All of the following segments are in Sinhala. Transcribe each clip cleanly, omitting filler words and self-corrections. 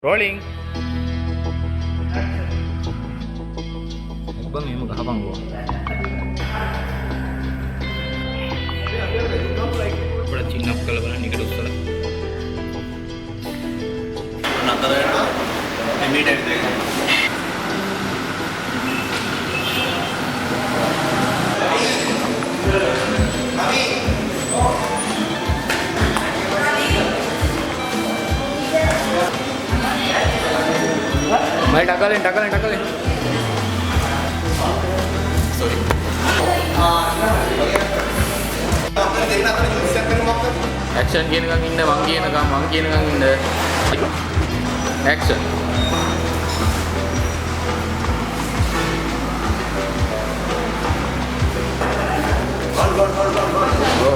Rolling. Bang ini muka abang gua. Udah cina kalau mana nih kedua salah. Nanti ada immediate deh. Mari takalin. Sorry. Action කියන එකකින් ඉන්න මං කියන එකකින් ඉන්න. Action. Go.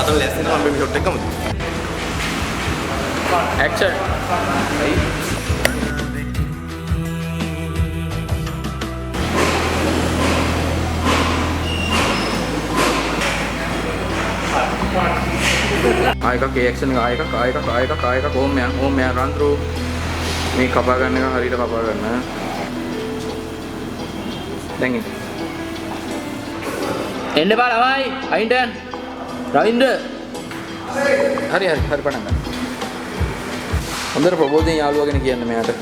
Atau lesson kan ambil shot kamu. Action. ආයකක් action එක ආයකක් ඕම් මෙයා run through මේ කපා ගන්න එක හරියට කපා ගන්න. දැන් එන්න බා ළමයි අයින්ටන් රවින්ද්‍ර හරි පටන් ගන්න. හොඳට ප්‍රබෝධයෙන් යාළුවා ගැන කියන්න මෙයාට.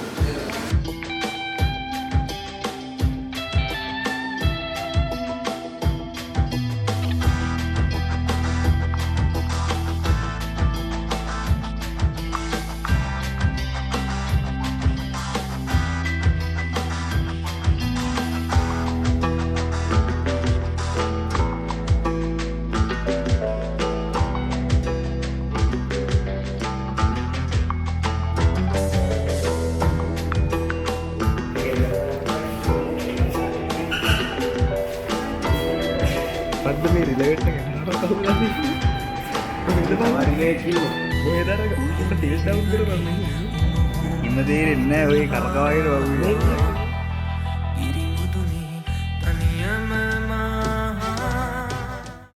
පද්ද මේ රිලෙවට් එක යනවා කවුරුද ඔය දරක ටේස් ඩවුන් කරගන්න ඉන්න තේරෙන්නේ නැහැ ඔය කරකවාගෙන වගේ